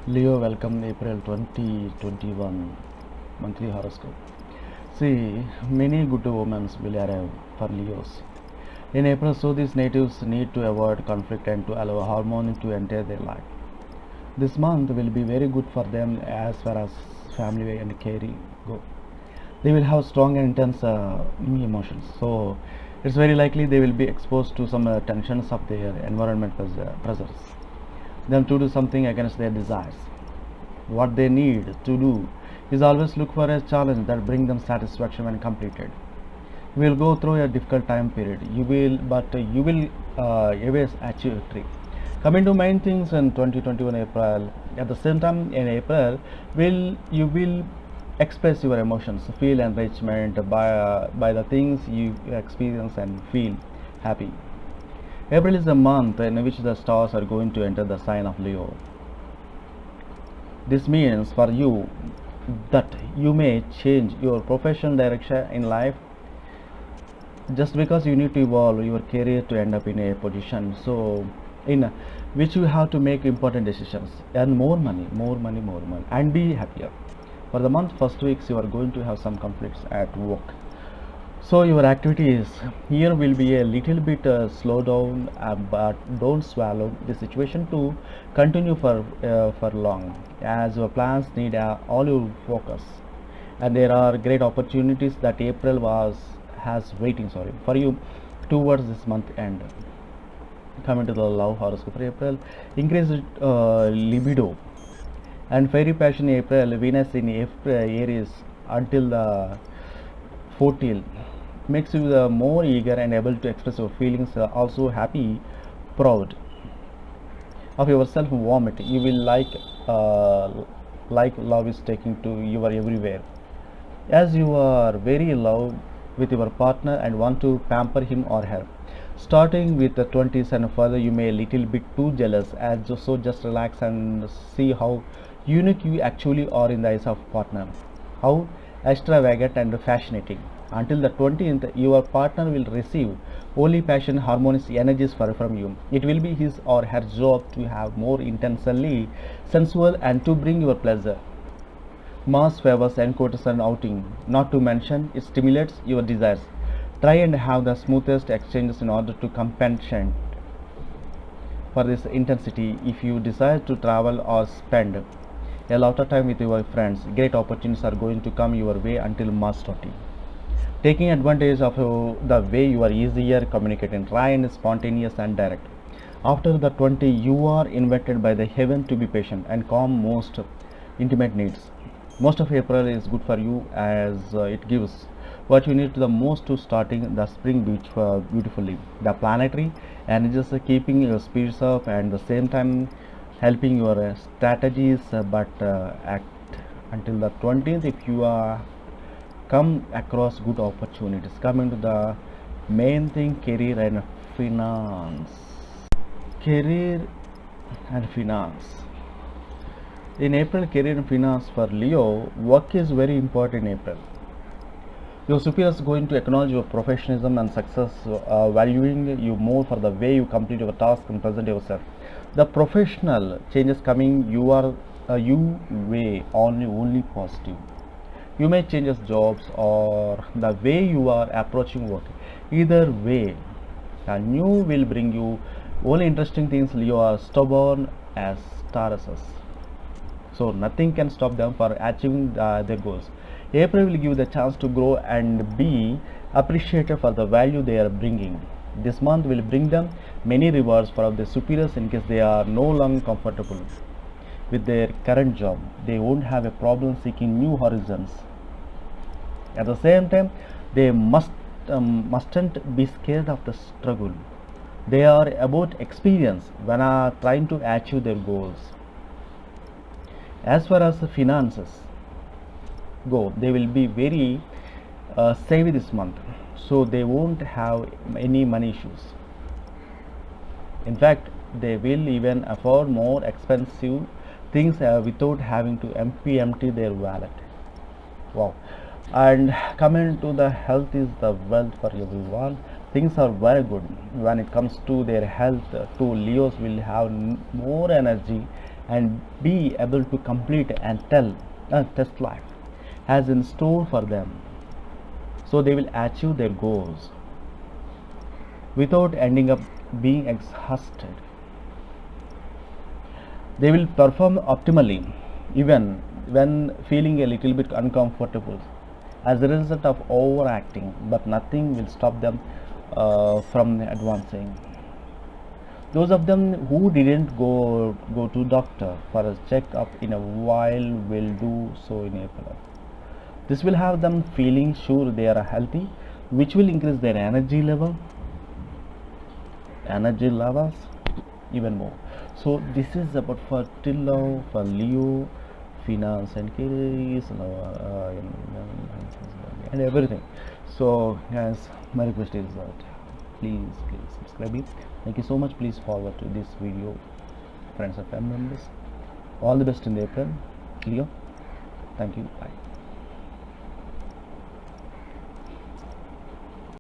Leo, welcome April 2021 monthly horoscope. See, many good omens will arrive for Leos. In April, so these natives need to avoid conflict and to allow harmony to enter their life. This month will be very good for them as far as family and caring go. They will have strong and intense emotions. So, it's very likely they will be exposed to some tensions of their environment pressures. Them to do something against their desires. What they need to do is always look for a challenge that bring them satisfaction when completed. You will go through a difficult time period. You will always achieve victory. Coming to main things in 2021 April. At the same time, in April, you will express your emotions, feel enrichment by the things you experience and feel happy. April is a month in which the stars are going to enter the sign of Leo. This means for you that you may change your professional direction in life just because you need to evolve your career to end up in a position so in which you have to make important decisions, earn more money, and be happier. For the month first weeks, you are going to have some conflicts at work, so your activities here will be a little bit slow down, but don't swallow the situation to continue for long, as your plans need all your focus, and there are great opportunities that April was has waiting for you towards this month end. Coming to the love horoscope for April, increased libido and fairy passion in April, Venus in April, Aries until the 14th makes you more eager and able to express your feelings, also happy, proud of yourself, warm it. You will uh, like love is taking to you are everywhere, as you are very in love with your partner and want to pamper him or her. Starting with the 20s and further, you may a little bit too jealous, so just relax and see how unique you actually are in the eyes of partner, how extravagant and fascinating. Until the 20th, your partner will receive only passion, harmonious energies from you. It will be his or her job to have more intensely sensual and to bring your pleasure. Mars favors encounters and outing, not to mention it stimulates your desires. Try and have the smoothest exchanges in order to compensate for this intensity. If you desire to travel or spend a lot of time with your friends, great opportunities are going to come your way until Mars 20. Taking advantage of the way you are easier communicating, dry and spontaneous and direct. After the 20, you are invited by the heaven to be patient and calm most intimate needs. Most of April is good for you as it gives what you need to the most to starting the spring beautifully. The planetary energies are keeping your spirits up and the same time helping your strategies, but act until the 20th if you are come across good opportunities. Coming to the main thing, career and finance. Career and finance. In April, career and finance for Leo, work is very important in April. Your superiors are going to acknowledge your professionalism and success, valuing you more for the way you complete your task and present yourself. The professional changes coming, you way only positive. You may change jobs or the way you are approaching work. Either way, a new will bring you only interesting things. You are stubborn as Tauruses, so nothing can stop them for achieving their goals. April will give the chance to grow and be appreciated for the value they are bringing. This month will bring them many rewards for their superiors in case they are no longer comfortable with their current job. They won't have a problem seeking new horizons. At the same time, they mustn't be scared of the struggle. They are about experience when are trying to achieve their goals. As far as the finances go, they will be very savvy this month, so they won't have any money issues. In fact, they will even afford more expensive things without having to empty their wallet. Wow. And coming to the health is the wealth for everyone. Things are very good when it comes to their health. Two Leos will have more energy and be able to complete and test life has in store for them, so they will achieve their goals without ending up being exhausted. They will perform optimally even when feeling a little bit uncomfortable as a result of overacting, but nothing will stop them from advancing. Those of them who didn't go to doctor for a checkup in a while will do so in April. This will have them feeling sure they are healthy, which will increase their energy levels even more. So this is about fertile love for Leo, finance and careers, and everything. So guys, my request is that please subscribe it. Thank you so much. Please forward to this video friends and family members. All the best in the April, Leo. Thank you. Bye.